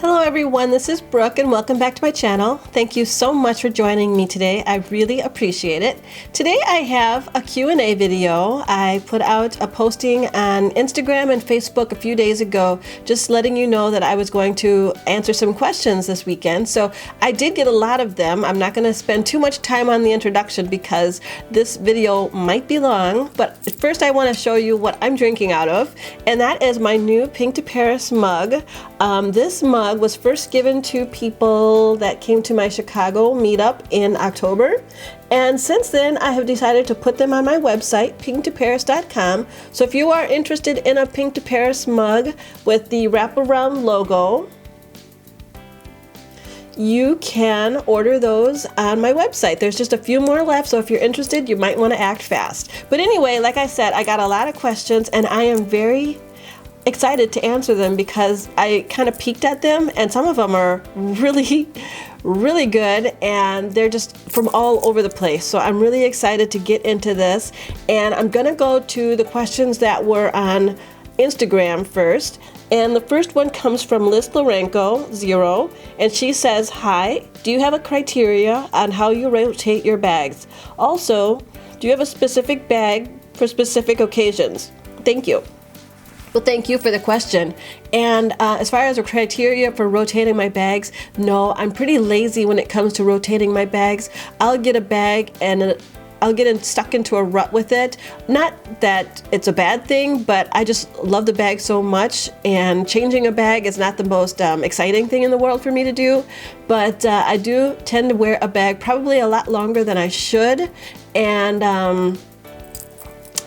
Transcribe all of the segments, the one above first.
Hello everyone, this is Brooke and welcome back to my channel. Thank you so much for joining me today. I really appreciate it. Today I have a Q&A video. I put out a posting on Instagram and Facebook a few days ago just letting you know that I was going to answer some questions this weekend. So I did get a lot of them. I'm not going to spend too much time on the introduction because this video might be long, but first I want to show you what I'm drinking out of, and that is my new Pink to Paris mug. This mug was first given to people that came to my Chicago meetup in October, and since then I have decided to put them on my website, pinktoparis.com. So if you are interested in a Pink to Paris mug with the wraparound logo, you can order those on my website. There's just a few more left, so if you're interested, you might want to act fast. But anyway, like I said, I got a lot of questions and I am very excited to answer them because I kind of peeked at them and some of them are really good and they're just from all over the place. So I'm really excited to get into this, and I'm gonna go to the questions that were on Instagram first. And the first one comes from Liz Lorenko 0, and she says, "Hi, do you have a criteria on how you rotate your bags? Also, do you have a specific bag for specific occasions? Thank you." Well, thank you for the question. And as far as the criteria for rotating my bags, no, I'm pretty lazy when it comes to rotating my bags. I'll get a bag and I'll get stuck into a rut with it. Not that it's a bad thing, but I just love the bag so much, and changing a bag is not the most exciting thing in the world for me to do. But I do tend to wear a bag probably a lot longer than I should, and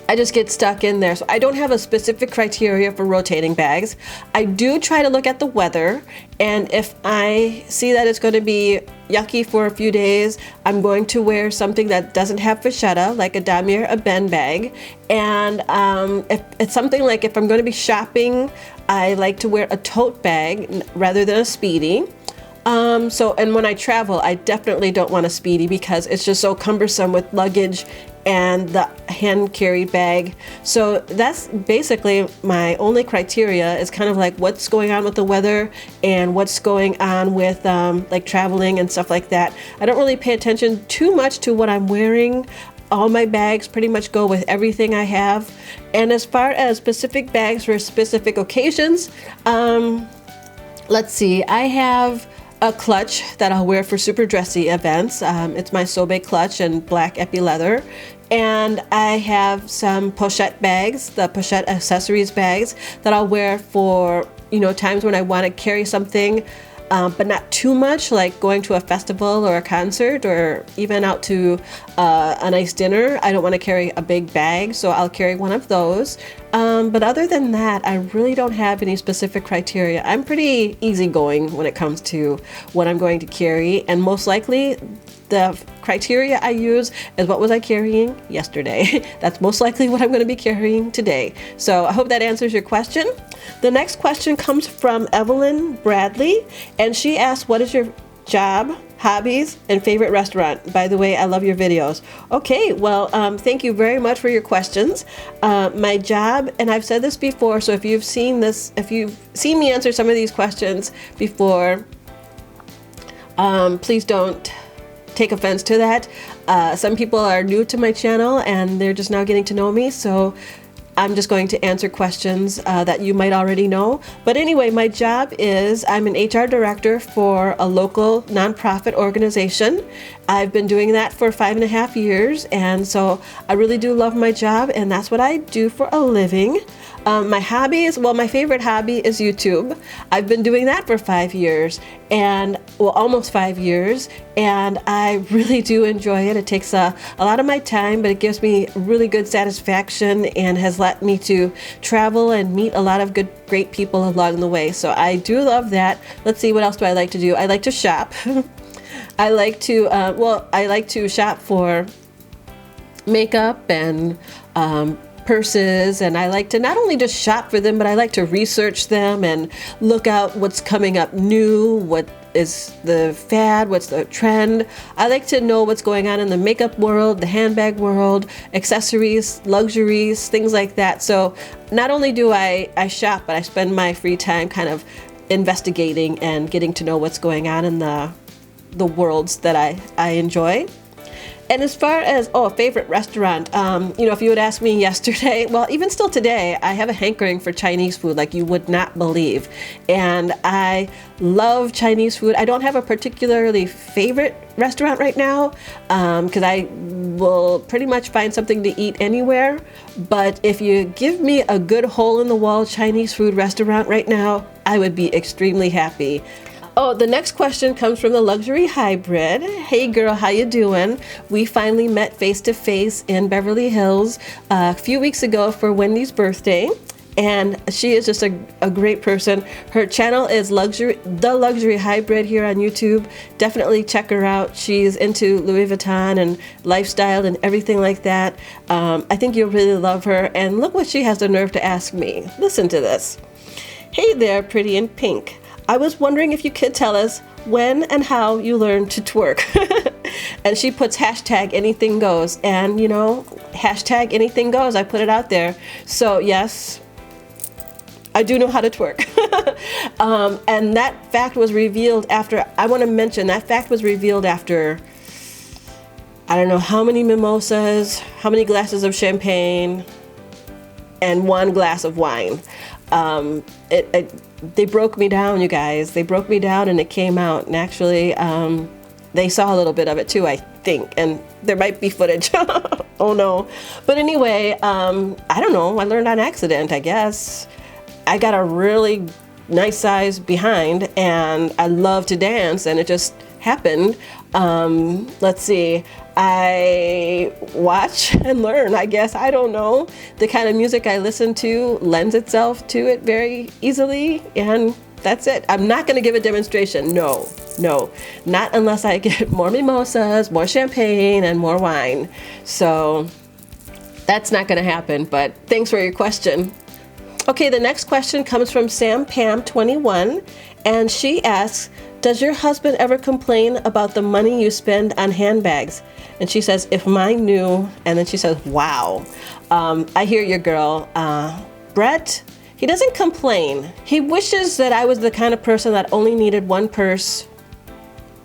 I just get stuck in there. So I don't have a specific criteria for rotating bags. I do try to look at the weather, and if I see that it's going to be yucky for a few days, I'm going to wear something that doesn't have vachetta, like a damier, a Ben bag. And if it's something like if I'm going to be shopping, I like to wear a tote bag rather than a speedy. And when I travel, I definitely don't want a speedy because it's just so cumbersome with luggage and the hand carried bag. So that's basically my only criteria, is kind of like what's going on with the weather and what's going on with like traveling and stuff like that. I don't really pay attention too much to what I'm wearing. All my bags pretty much go with everything I have. And as far as specific bags for specific occasions, let's see, I have a clutch that I'll wear for super dressy events. It's my Sable clutch in black epi leather. And I have some pochette bags, the pochette accessories bags, that I'll wear for, times when I want to carry something, but not too much, like going to a festival or a concert or even out to a nice dinner. I don't want to carry a big bag, so I'll carry one of those. But other than that, I really don't have any specific criteria. I'm pretty easygoing when it comes to what I'm going to carry, and most likely the criteria I use is what was I carrying yesterday. That's most likely what I'm going to be carrying today. So I hope that answers your question. The next question comes from Evelyn Bradley, and she asks, "What is your job, hobbies, and favorite restaurant? By the way, I love your videos." Okay, well, thank you very much for your questions. My job, and I've said this before, so if you've seen me answer some of these questions before, please don't take offense to that. Some people are new to my channel and they're just now getting to know me, so I'm just going to answer questions that you might already know. But anyway, my job is I'm an HR director for a local nonprofit organization. I've been doing that for 5.5 years, and so I really do love my job, and that's what I do for a living. My hobbies, well, my favorite hobby is YouTube. I've been doing that for 5 years, and well, almost 5 years, and I really do enjoy it. It takes a lot of my time, but it gives me really good satisfaction and has let me to travel and meet a lot of great people along the way. So I do love that. Let's see, what else do I like to do? I like to shop. I like to shop for makeup and purses, and I like to not only just shop for them, but I like to research them and look out what's coming up new, what is the fad, what's the trend. I like to know what's going on in the makeup world, the handbag world, accessories, luxuries, things like that. So not only do I shop, but I spend my free time kind of investigating and getting to know what's going on in the worlds that I enjoy. And as far as, a favorite restaurant, if you would ask me yesterday, well, even still today, I have a hankering for Chinese food like you would not believe. And I love Chinese food. I don't have a particularly favorite restaurant right now because I will pretty much find something to eat anywhere. But if you give me a good hole-in-the-wall Chinese food restaurant right now, I would be extremely happy. Oh, the next question comes from the Luxury Hybrid. Hey girl, how you doing? We finally met face to face in Beverly Hills a few weeks ago for Wendy's birthday. And she is just a great person. Her channel is The Luxury Hybrid here on YouTube. Definitely check her out. She's into Louis Vuitton and lifestyle and everything like that. I think you'll really love her. And look what she has the nerve to ask me. Listen to this. Hey there, pretty in pink. I was wondering if you could tell us when and how you learned to twerk. And she puts hashtag anything goes. And hashtag anything goes. I put it out there. So yes, I do know how to twerk. And that fact was revealed after, I want to mention, that fact was revealed after, I don't know how many mimosas, how many glasses of champagne, and 1 glass of wine. They broke me down, you guys. They broke me down and it came out. And actually, they saw a little bit of it too, I think. And there might be footage. Oh no. But anyway, I don't know. I learned on accident, I guess. I got a really nice size behind and I love to dance and it just happened. Let's see. I watch and learn, I guess. I don't know. The kind of music I listen to lends itself to it very easily, and that's it. I'm not going to give a demonstration. No, not unless I get more mimosas, more champagne, and more wine. So that's not going to happen, but thanks for your question. Okay, the next question comes from Sam Pam 21, and she asks, does your husband ever complain about the money you spend on handbags? And she says, if mine knew, and then she says, wow. I hear you, girl. Brett, he doesn't complain. He wishes that I was the kind of person that only needed 1 purse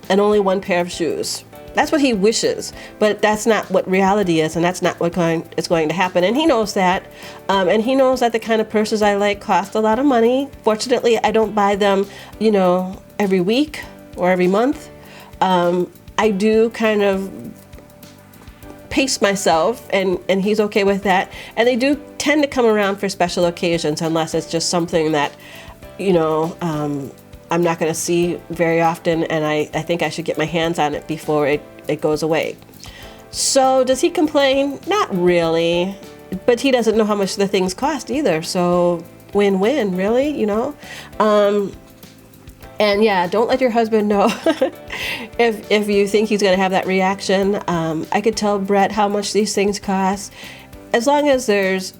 and only 1 pair of shoes. That's what he wishes, but that's not what reality is, and that's not what is going to happen. And he knows that, and he knows that the kind of purses I like cost a lot of money. Fortunately, I don't buy them, every week or every month. I do kind of pace myself, and he's okay with that. And they do tend to come around for special occasions, unless it's just something that, I'm not going to see very often, and I think I should get my hands on it before it goes away. So does he complain? Not really, but he doesn't know how much the things cost either. So win-win, really, And yeah, don't let your husband know if you think he's going to have that reaction. I could tell Brett how much these things cost. As long as there's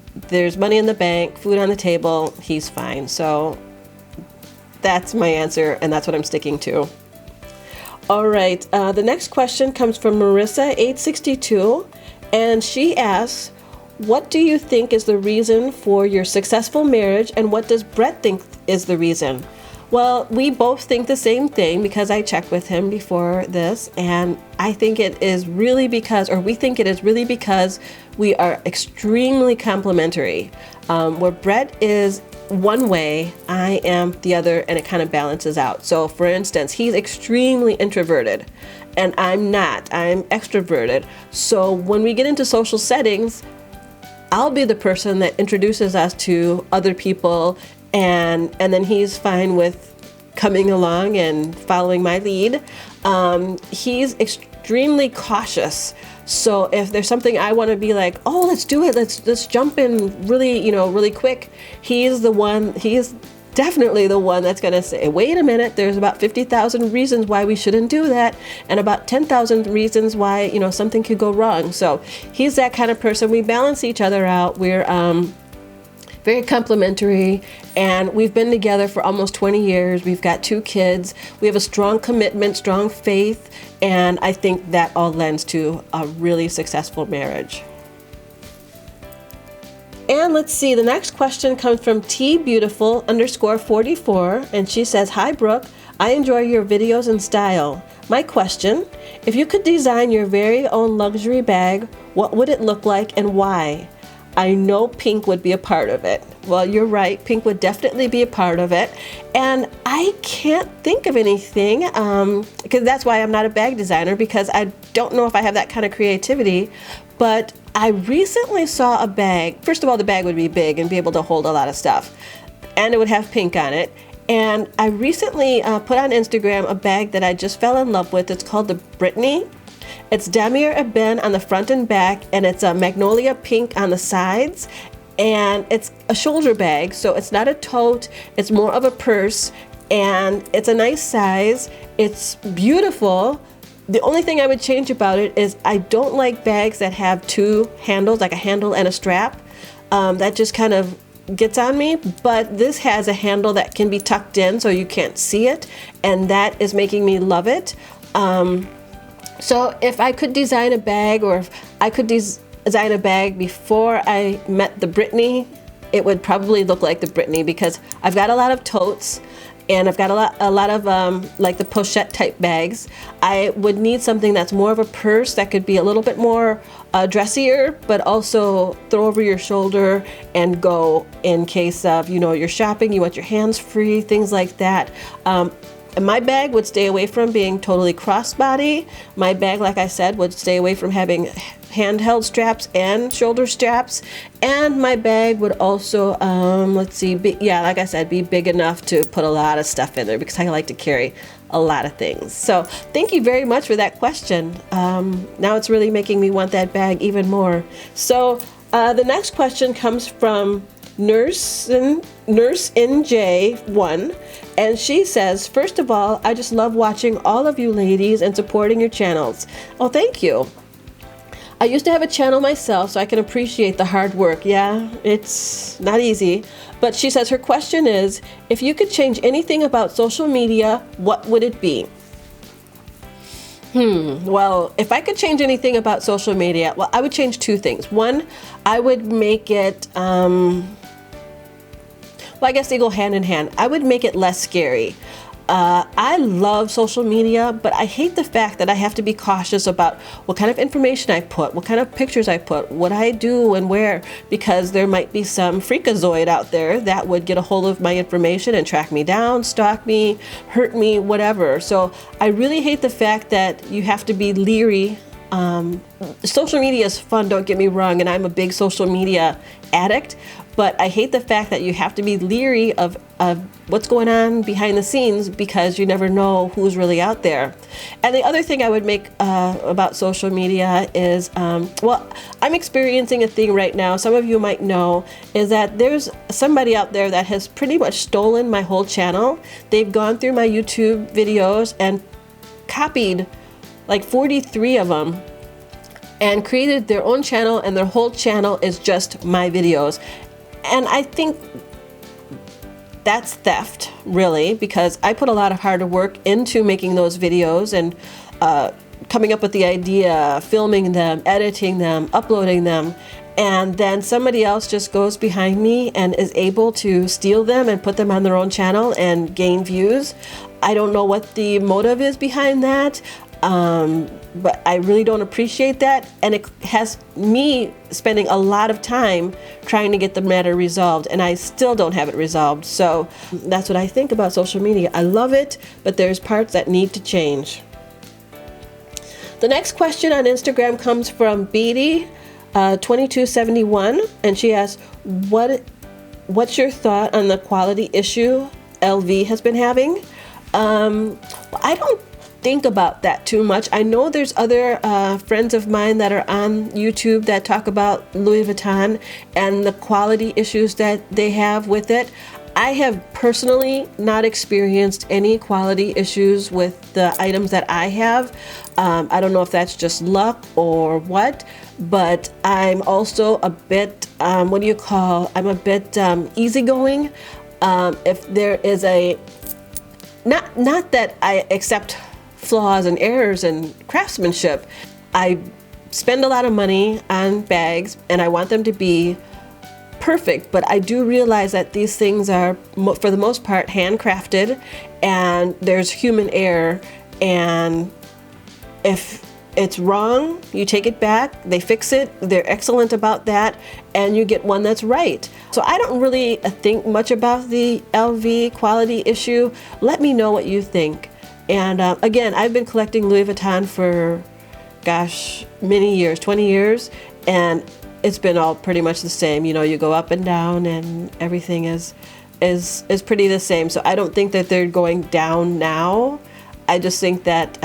money in the bank, food on the table, he's fine. So that's my answer, and that's what I'm sticking to. All right, the next question comes from Marissa 862, and she asks, what do you think is the reason for your successful marriage, and what does Brett think is the reason? Well, we both think the same thing because I checked with him before this, and I think it is really because, or we think it is really because we are extremely complementary. Where Brett is one way, I am the other, and it kind of balances out. So for instance, he's extremely introverted and I'm not. I'm extroverted. So when we get into social settings, I'll be the person that introduces us to other people, and then he's fine with coming along and following my lead. He's extremely cautious. So if there's something I want to be like, oh, let's do it, let's jump in really, really quick, he's definitely the one that's going to say, wait a minute, there's about 50,000 reasons why we shouldn't do that, and about 10,000 reasons why, something could go wrong. So he's that kind of person. We balance each other out. We're very complimentary, and we've been together for almost 20 years. We've got 2 kids. We have a strong commitment, strong faith, and I think that all lends to a really successful marriage. And let's see, the next question comes from tbeautiful_44, and she says, "Hi Brooke, I enjoy your videos and style. My question, if you could design your very own luxury bag, what would it look like and why? I know pink would be a part of it." Well, you're right, pink would definitely be a part of it. And I can't think of anything, because that's why I'm not a bag designer, because I don't know if I have that kind of creativity. But I recently saw a bag. First of all, the bag would be big and be able to hold a lot of stuff. And it would have pink on it. And I recently put on Instagram a bag that I just fell in love with. It's called the Brittany. It's damier ebene on the front and back, and it's a magnolia pink on the sides. And it's a shoulder bag, so it's not a tote. It's more of a purse, and it's a nice size. It's beautiful. The only thing I would change about it is I don't like bags that have two handles, like a handle and a strap. That just kind of gets on me, but this has a handle that can be tucked in so you can't see it, and that is making me love it. So if I could design a bag, or if I could design a bag before I met the Brittany, it would probably look like the Brittany, because I've got a lot of totes and I've got a lot of like the pochette type bags. I would need something that's more of a purse that could be a little bit more dressier, but also throw over your shoulder and go in case of, you know, you're shopping, you want your hands free, things like that. And my bag would stay away from being totally crossbody. My bag, like I said, would stay away from having handheld straps and shoulder straps. And my bag would also, let's see, like I said, be big enough to put a lot of stuff in there, because I like to carry a lot of things. So thank you very much for that question. Now it's really making me want that bag even more. So the next question comes from Nurse NJ1, and she says, "First of all, I just love watching all of you ladies and supporting your channels." Oh, thank you. I used to have a channel myself, so I can appreciate the hard work. Yeah, it's not easy. But she says her question is, if you could change anything about social media, what would it be? Well, if I could change anything about social media, well, I would change two things. One, I would make it, well, I guess they go hand in hand. I would make it less scary. I love social media, but I hate the fact that I have to be cautious about what kind of information I put, what kind of pictures I put, what I do and where, because there might be some freakazoid out there that would get a hold of my information and track me down, stalk me, hurt me, whatever. So I really hate the fact that you have to be leery. Social media is fun, don't get me wrong, and I'm a big social media addict, but I hate the fact that you have to be leery of what's going on behind the scenes, because you never know who's really out there. And the other thing I would make about social media is, well, I'm experiencing a thing right now, some of you might know, is that there's somebody out there that has pretty much stolen my whole channel. They've gone through my YouTube videos and copied like 43 of them and created their own channel, and their whole channel is just my videos. And I think that's theft, really, because I put a lot of hard work into making those videos and coming up with the idea, filming them, editing them, uploading them, and then somebody else just goes behind me and is able to steal them and put them on their own channel and gain views. I don't know what the motive is behind that. But I really don't appreciate that, and it has me spending a lot of time trying to get the matter resolved, and I still don't have it resolved. So that's what I think about social media. I love it, but there's parts that need to change. The next question on Instagram comes from Beatty 2271, and she asks, what's your thought on the quality issue LV has been having? I don't think about that too much. I know there's other friends of mine that are on YouTube that talk about Louis Vuitton and the quality issues that they have with it. I have personally not experienced any quality issues with the items that I have. I don't know if that's just luck or what, but I'm also a bit, I'm a bit easygoing. If there is not that I accept flaws and errors and craftsmanship. I spend a lot of money on bags, and I want them to be perfect, but I do realize that these things are, for the most part, handcrafted, and there's human error, and if it's wrong, you take it back, they fix it, they're excellent about that, and you get one that's right. So I don't really think much about the LV quality issue. Let me know what you think. And again, I've been collecting Louis Vuitton for, gosh, many years, 20 years, and it's been all pretty much the same. You know, you go up and down, and everything is pretty the same. So I don't think that they're going down now. I just think that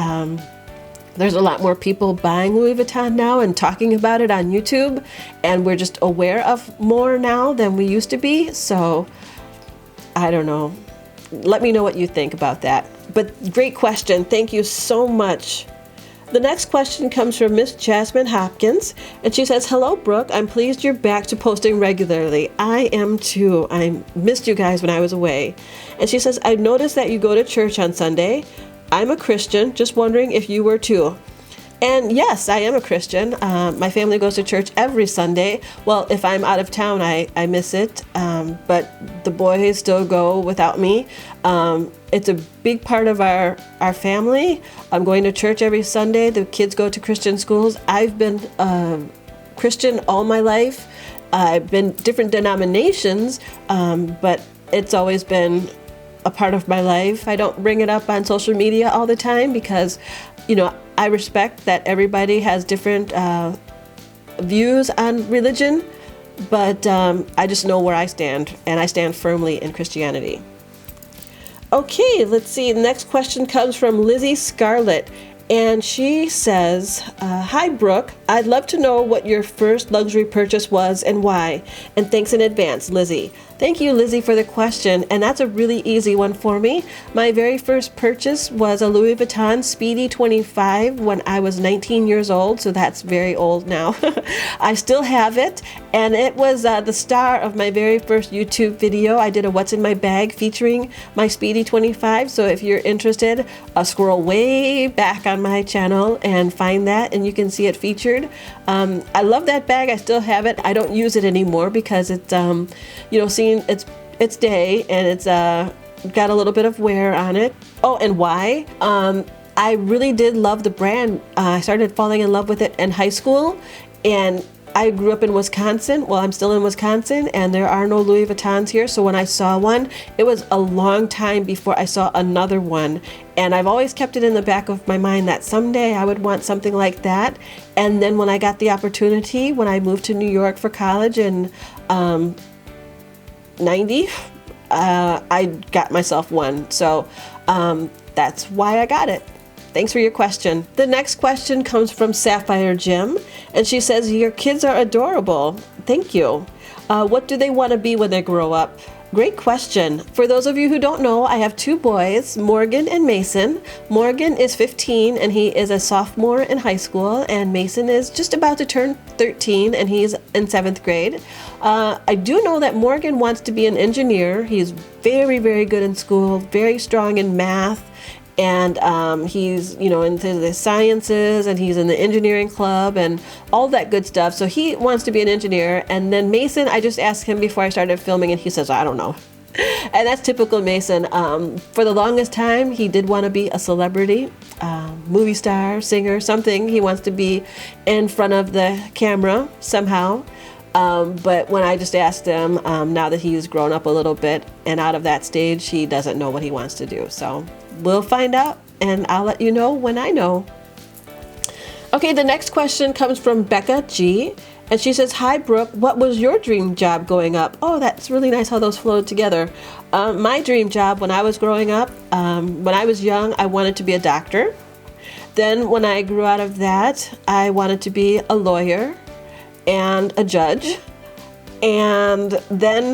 there's a lot more people buying Louis Vuitton now and talking about it on YouTube, and we're just aware of more now than we used to be. So I don't know. Let me know what you think about that. But great question. Thank you so much. The next question comes from Miss Jasmine Hopkins, and she says, "Hello, Brooke. I'm pleased you're back to posting regularly. I am too. I missed you guys when I was away." And she says, "I noticed that you go to church on Sunday. I'm a Christian, just wondering if you were too." And yes, I am a Christian. My family goes to church every Sunday. Well, if I'm out of town, I miss it. But the boys still go without me. It's a big part of our family. I'm going to church every Sunday. The kids go to Christian schools. I've been Christian all my life. I've been different denominations, but it's always been a part of my life. I don't bring it up on social media all the time because, you know, I respect that everybody has different views on religion, but I just know where I stand, and I stand firmly in Christianity. Okay, let's see. The next question comes from Lizzie Scarlett, and she says, "Hi, Brooke. I'd love to know what your first luxury purchase was and why. And thanks in advance, Lizzie." Thank you, Lizzie, for the question, and that's a really easy one for me. My very first purchase was a Louis Vuitton Speedy 25 when I was 19 years old, so that's very old now. I still have it, and it was the star of my very first YouTube video. I did a What's in My Bag featuring my Speedy 25, so if you're interested, scroll way back on my channel and find that, and you can see it featured. I love that bag. I still have it. I don't use it anymore because it's, you know, seeing its day, and it's got a little bit of wear on it. Oh, and why? I really did love the brand. I started falling in love with it in high school, and I grew up in Wisconsin. Well, I'm still in Wisconsin, and there are no Louis Vuittons here. So when I saw one, it was a long time before I saw another one. And I've always kept it in the back of my mind that someday I would want something like that. And then when I got the opportunity, when I moved to New York for college in 90, I got myself one. So that's why I got it. Thanks for your question. The next question comes from Sapphire Jim, and she says, "Your kids are adorable." Thank you. What do they want to be when they grow up? Great question. For those of you who don't know, I have two boys, Morgan and Mason. Morgan is 15 and he is a sophomore in high school, and Mason is just about to turn 13 and he's in 7th grade. I do know that Morgan wants to be an engineer. He's very, very good in school, very strong in math. And he's, you know, into the sciences, and he's in the engineering club and all that good stuff. So he wants to be an engineer. And then Mason, I just asked him before I started filming, and he says, "I don't know." And that's typical Mason. For the longest time, he did want to be a celebrity, movie star, singer, something. He wants to be in front of the camera somehow. But when I just asked him, now that he's grown up a little bit and out of that stage, he doesn't know what he wants to do. So we'll find out, and I'll let you know when I know. Okay, the next question comes from Becca G, and she says, "Hi, Brooke. What was your dream job growing up?" Oh, that's really nice how those flowed together. My dream job when I was growing up, when I was young, I wanted to be a doctor. Then when I grew out of that, I wanted to be a lawyer and a judge. And then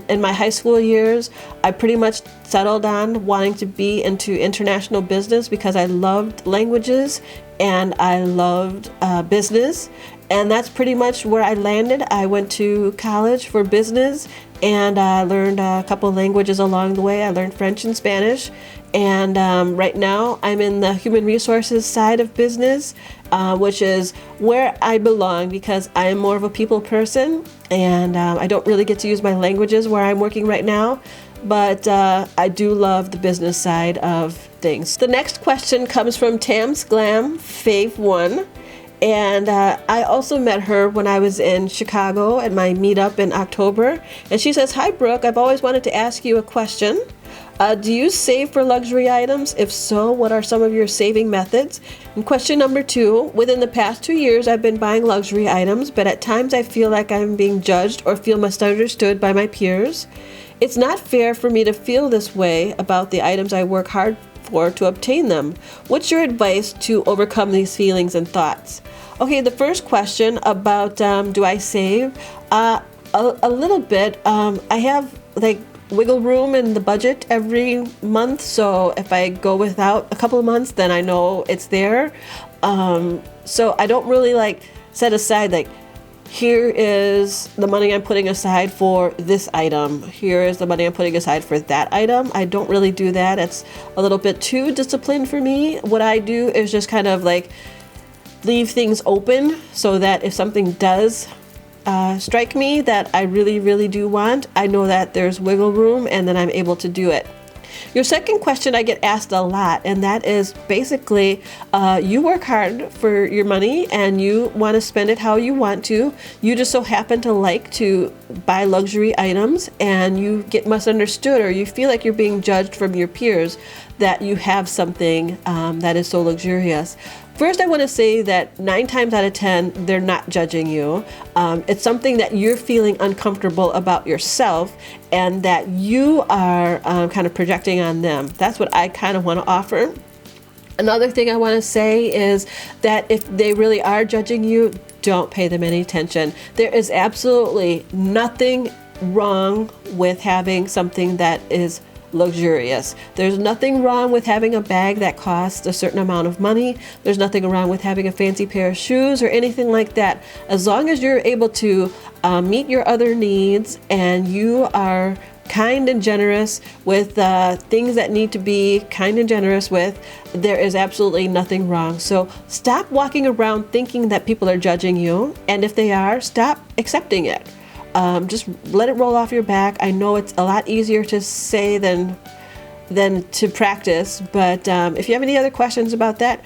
in my high school years, I pretty much settled on wanting to be into international business because I loved languages and I loved business. And that's pretty much where I landed. I went to college for business, and I learned a couple languages along the way. I learned French and Spanish, and right now I'm in the human resources side of business, which is where I belong, because I am more of a people person, and I don't really get to use my languages where I'm working right now, but I do love the business side of things. The next question comes from Tam's Glam Fave 1. And I also met her when I was in Chicago at my meetup in October. And she says, "Hi Brooke, I've always wanted to ask you a question. Do you save for luxury items? If so, what are some of your saving methods?" And question number 2, within the past 2 years, I've been buying luxury items, but at times I feel like I'm being judged or feel misunderstood by my peers. It's not fair for me to feel this way about the items I work hard for to obtain them. What's your advice to overcome these feelings and thoughts? Okay, the first question about do I save? A little bit. I have like wiggle room in the budget every month, so if I go without a couple of months, then I know it's there. So I don't really like set aside like, here is the money I'm putting aside for this item. Here is the money I'm putting aside for that item. I don't really do that. It's a little bit too disciplined for me. What I do is just kind of like leave things open so that if something does strike me that I really, really do want, I know that there's wiggle room and then I'm able to do it. Your second question I get asked a lot, and that is basically, you work hard for your money and you want to spend it how you want to. You just so happen to like to buy luxury items, and you get misunderstood, or you feel like you're being judged from your peers that you have something that is so luxurious. First, I want to say that 9 times out of 10, they're not judging you. It's something that you're feeling uncomfortable about yourself, and that you are kind of projecting on them. That's what I kind of want to offer. Another thing I want to say is that if they really are judging you, don't pay them any attention. There is absolutely nothing wrong with having something that is luxurious. There's nothing wrong with having a bag that costs a certain amount of money. There's nothing wrong with having a fancy pair of shoes or anything like that. As long as you're able to meet your other needs and you are kind and generous with things that need to be kind and generous with, there is absolutely nothing wrong. So stop walking around thinking that people are judging you, and if they are, stop accepting it. Just let it roll off your back. I know it's a lot easier to say than to practice, but if you have any other questions about that,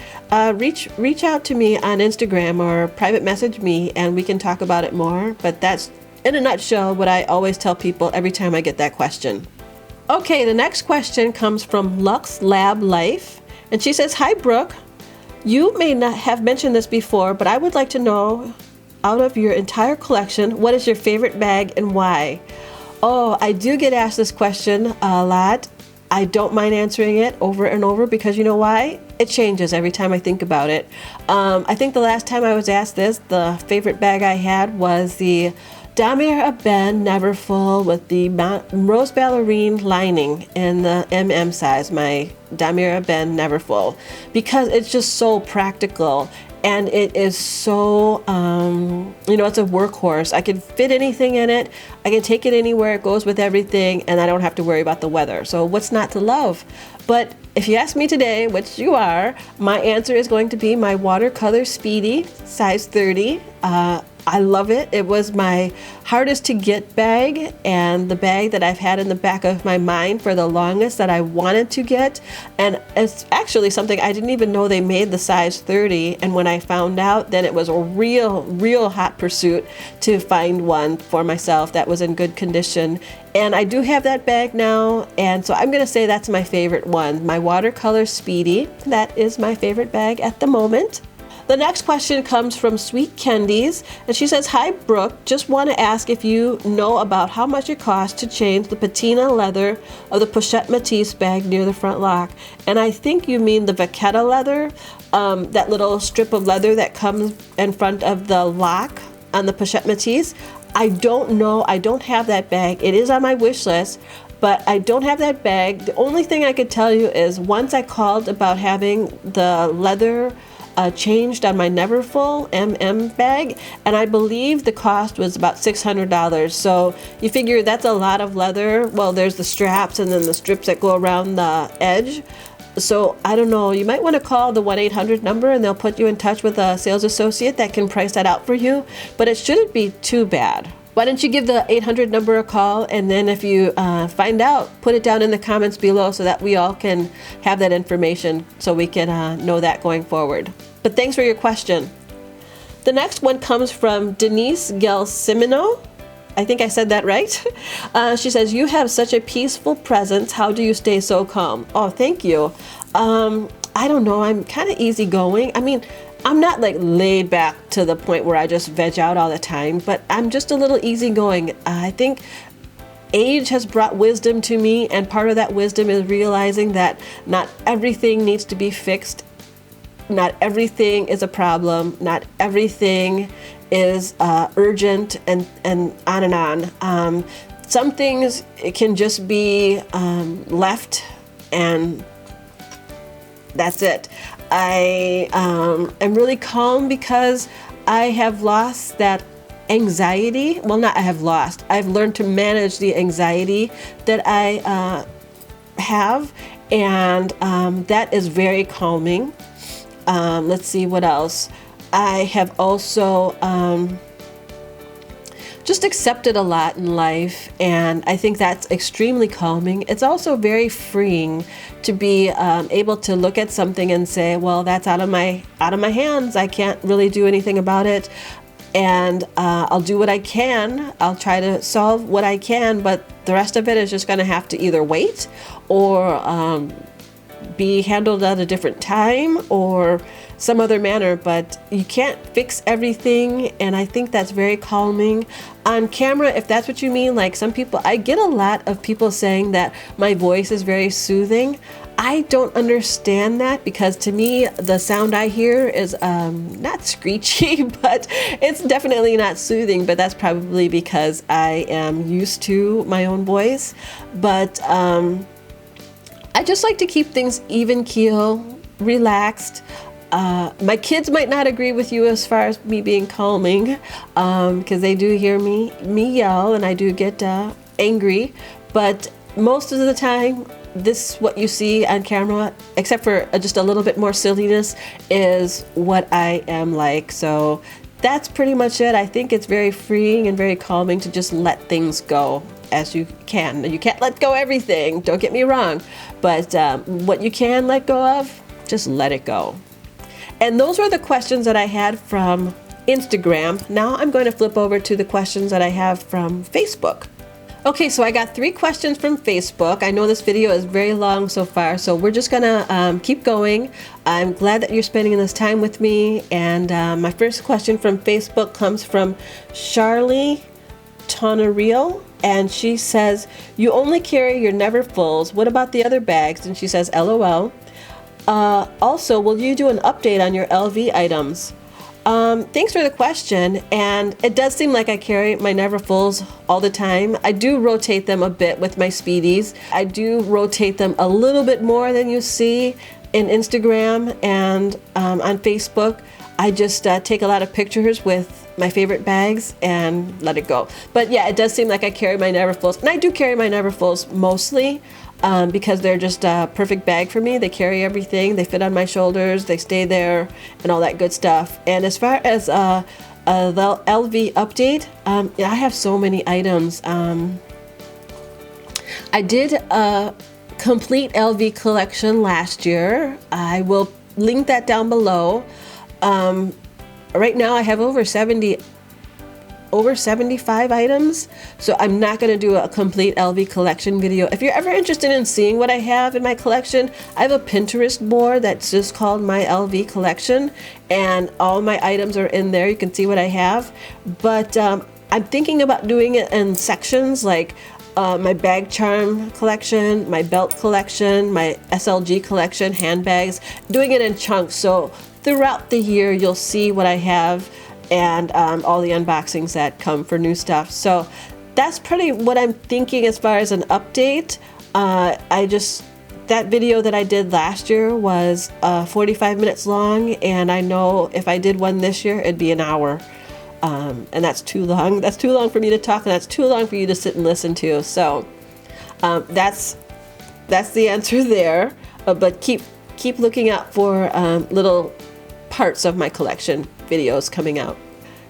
reach out to me on Instagram or private message me and we can talk about it more. But that's, in a nutshell, what I always tell people every time I get that question. Okay, the next question comes from Lux Lab Life, and she says, "Hi Brooke, you may not have mentioned this before, but I would like to know, out of your entire collection, what is your favorite bag and why?" Oh, I do get asked this question a lot. I don't mind answering it over and over because you know why? It changes every time I think about it. I think the last time I was asked this, the favorite bag I had was the Damier Ben Neverfull with the Rose Ballerine lining in the MM size, my Damier Ben Neverfull, because it's just so practical. And it is so, it's a workhorse. I can fit anything in it. I can take it anywhere. It goes with everything. And I don't have to worry about the weather. So what's not to love? But if you ask me today, which you are, my answer is going to be my Watercolor Speedy, size 30. I love it. It was my hardest to get bag, and the bag that I've had in the back of my mind for the longest that I wanted to get. And it's actually something I didn't even know they made the size 30. And when I found out, then it was a real hot pursuit to find one for myself that was in good condition. And I do have that bag now, and so I'm going to say that's my favorite one, my Watercolor Speedy. That is my favorite bag at the moment. The next question comes from Sweet Candies, and she says, "Hi Brooke, just want to ask if you know about how much it costs to change the patina leather of the pochette Matisse bag near the front lock." And I think you mean the Vachetta leather, that little strip of leather that comes in front of the lock on the pochette Matisse. I don't know. I don't have that bag. It is on my wish list, but I don't have that bag. The only thing I could tell you is once I called about having the leather changed on my Neverfull bag, and I believe the cost was about $600. So you figure that's a lot of leather. Well, there's the straps and then the strips that go around the edge. So I don't know, you might want to call the 1-800 number and they'll put you in touch with a sales associate that can price that out for you, but it shouldn't be too bad. Why don't you give the 800 number a call, and then if you find out, put it down in the comments below so that we all can have that information so we can know that going forward. But thanks for your question. The next one comes from Denise Gelsimino. I think I said that right. She says, you have such a peaceful presence. How do you stay so calm? Oh, thank you. I don't know. I'm kind of easygoing. I mean, I'm not like laid back to the point where I just veg out all the time, but I'm just a little easygoing. I think age has brought wisdom to me, and part of that wisdom is realizing that not everything needs to be fixed. Not everything is a problem. Not everything is urgent, and on and on. Some things it can just be left, and that's it. I am really calm because I have lost that anxiety. Well, not I have lost. I've learned to manage the anxiety that I have, and that is very calming. Let's see what else. I have also just accepted a lot in life, and I think that's extremely calming. It's also very freeing to be able to look at something and say, well, that's out of my hands. I can't really do anything about it, and I'll do what I can. I'll try to solve what I can, but the rest of it is just going to have to either wait or be handled at a different time or some other manner. But you can't fix everything, and I think that's very calming. On camera, if that's what you mean, like some people, I get a lot of people saying that my voice is very soothing. I don't understand that, because to me the sound I hear is not screechy, but it's definitely not soothing. But that's probably because I am used to my own voice. But I just like to keep things even keel, relaxed. My kids might not agree with you as far as me being calming, because they do hear me yell, and I do get angry. But most of the time, this what you see on camera, except for just a little bit more silliness, is what I am like. So that's pretty much it. I think it's very freeing and very calming to just let things go as you can. You can't let go everything, don't get me wrong, but what you can let go of, just let it go. And those were the questions that I had from Instagram. Now I'm going to flip over to the questions that I have from Facebook. Okay, so I got 3 questions from Facebook. I know this video is very long so far, so we're just gonna keep going. I'm glad that you're spending this time with me. And my first question from Facebook comes from Charlie Tonariel, and she says, you only carry your Neverfulls. What about the other bags? And she says, LOL. Also, will you do an update on your LV items? Thanks for the question, and it does seem like I carry my Neverfulls all the time. I do rotate them a bit with my Speedies. I do rotate them a little bit more than you see in Instagram and on Facebook. I just take a lot of pictures with my favorite bags and let it go. But yeah, it does seem like I carry my Neverfulls, and I do carry my Neverfulls mostly because they're just a perfect bag for me. They carry everything. They fit on my shoulders. They stay there and all that good stuff. And as far as the LV update, I have so many items. I did a complete LV collection last year. I will link that down below. Right now I have over 75 items, so I'm not going to do a complete LV collection video. If you're ever interested in seeing what I have in my collection, I have a Pinterest board that's just called my LV collection, and all my items are in there. You can see what I have, but I'm thinking about doing it in sections, like my bag charm collection, my belt collection, my SLG collection, handbags, doing it in chunks. So throughout the year you'll see what I have, and all the unboxings that come for new stuff. So that's pretty what I'm thinking as far as an update. I just that video that I did last year was 45 minutes long, and I know if I did one this year, it'd be an hour. And that's too long. That's too long for me to talk, and that's too long for you to sit and listen to. So that's the answer there. But keep looking out for little parts of my collection videos coming out.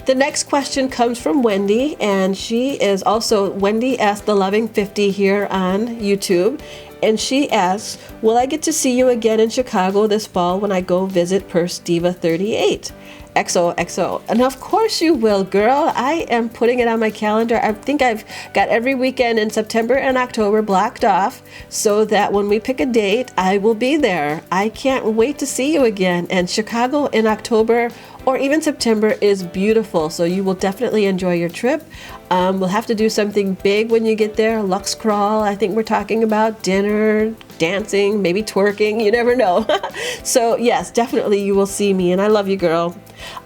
The next question comes from Wendy, and she is also Wendy S. The Loving 50 here on YouTube. And she asks, will I get to see you again in Chicago this fall when I go visit Purse Diva 38? XOXO. And of course you will, girl. I am putting it on my calendar. I think I've got every weekend in September and October blocked off so that when we pick a date, I will be there. I can't wait to see you again. And Chicago in October or even September is beautiful, so you will definitely enjoy your trip. We'll have to do something big when you get there. Lux crawl, I think we're talking about dinner, dancing, maybe twerking, you never know. So yes, definitely you will see me, and I love you, girl.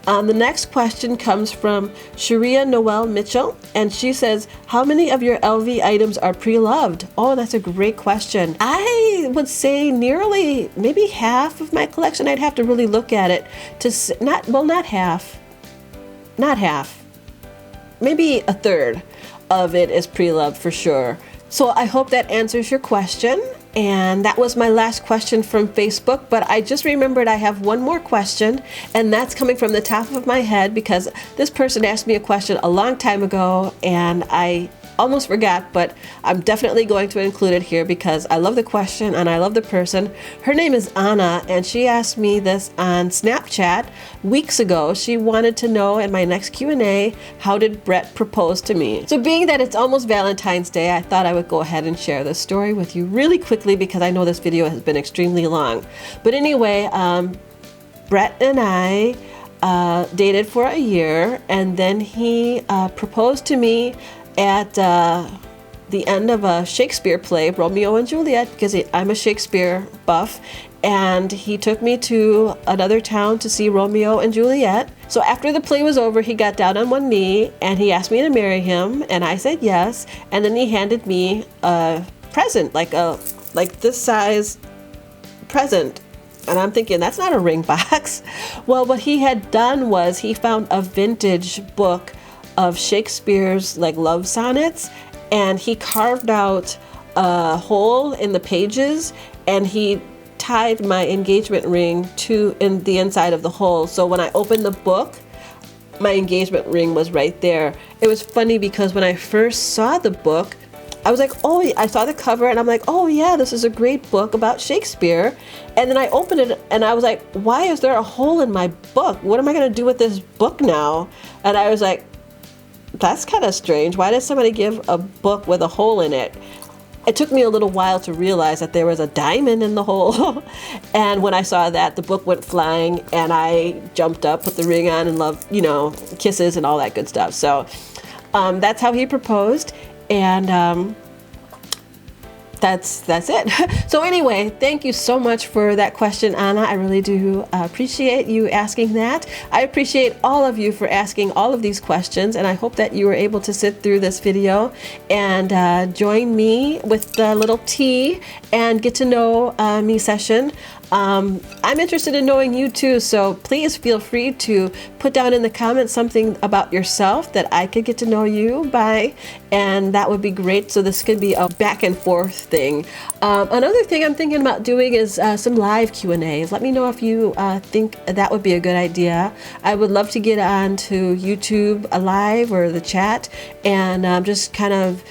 The next question comes from Sharia Noel Mitchell, and she says, how many of your LV items are pre-loved? Oh, that's a great question. I would say nearly, maybe half of my collection. I'd have to really look at it to not half, maybe a third of it is pre-loved for sure. So I hope that answers your question. And that was my last question from Facebook, but I just remembered I have one more question, and that's coming from the top of my head because this person asked me a question a long time ago and I almost forgot, but I'm definitely going to include it here because I love the question and I love the person. Her name is Anna, and she asked me this on Snapchat weeks ago. She wanted to know in my next Q&A, how did Brett propose to me? So being that it's almost Valentine's Day, I thought I would go ahead and share this story with you really quickly because I know this video has been extremely long. But anyway, Brett and I dated for a year, and then he proposed to me at the end of a Shakespeare play, Romeo and Juliet, because I'm a Shakespeare buff, and he took me to another town to see Romeo and Juliet. So after the play was over, he got down on one knee and he asked me to marry him, and I said yes, and then he handed me a present, like this size present. And I'm thinking, that's not a ring box. Well, what he had done was he found a vintage book of Shakespeare's like love sonnets, and he carved out a hole in the pages and he tied my engagement ring in the inside of the hole. So when I opened the book, my engagement ring was right there. It was funny because when I first saw the book, I was like, oh, I saw the cover and I'm like, oh yeah, this is a great book about Shakespeare. And then I opened it and I was like, why is there a hole in my book? What am I gonna do with this book now? And I was like, that's kind of strange. Why did somebody give a book with a hole in it? It took me a little while to realize that there was a diamond in the hole. And when I saw that, the book went flying and I jumped up, put the ring on, and loved, kisses and all that good stuff. So that's how he proposed. And that's it. So anyway, thank you so much for that question, Anna. I really do appreciate you asking that. I appreciate all of you for asking all of these questions, and I hope that you were able to sit through this video and join me with the little tea and get to know me session. I'm interested in knowing you too, so please feel free to put down in the comments something about yourself that I could get to know you by, and that would be great. So this could be a back and forth thing. Another thing I'm thinking about doing is some live Q&As. Let me know if you think that would be a good idea. I would love to get on to YouTube live or the chat and just kind of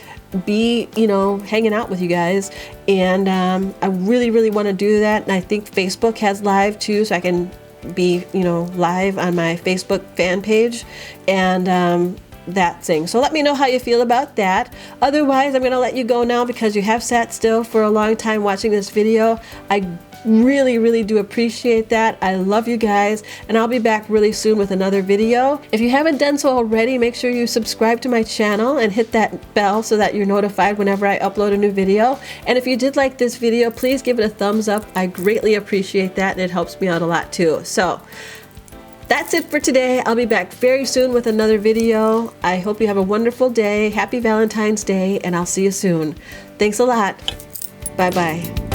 be hanging out with you guys, and I really want to do that. And I think Facebook has live too, so I can be live on my Facebook fan page and that thing. So let me know how you feel about that. Otherwise, I'm gonna let you go now because you have sat still for a long time watching this video. I really do appreciate that. I love you guys, and I'll be back really soon with another video. If you haven't done so already, make sure you subscribe to my channel and hit that bell so that you're notified whenever I upload a new video. And if you did like this video, please give it a thumbs up. I greatly appreciate that, and it helps me out a lot too. So that's it for today. I'll be back very soon with another video. I hope you have a wonderful day. Happy Valentine's Day, and I'll see you soon. Thanks a lot. Bye-bye.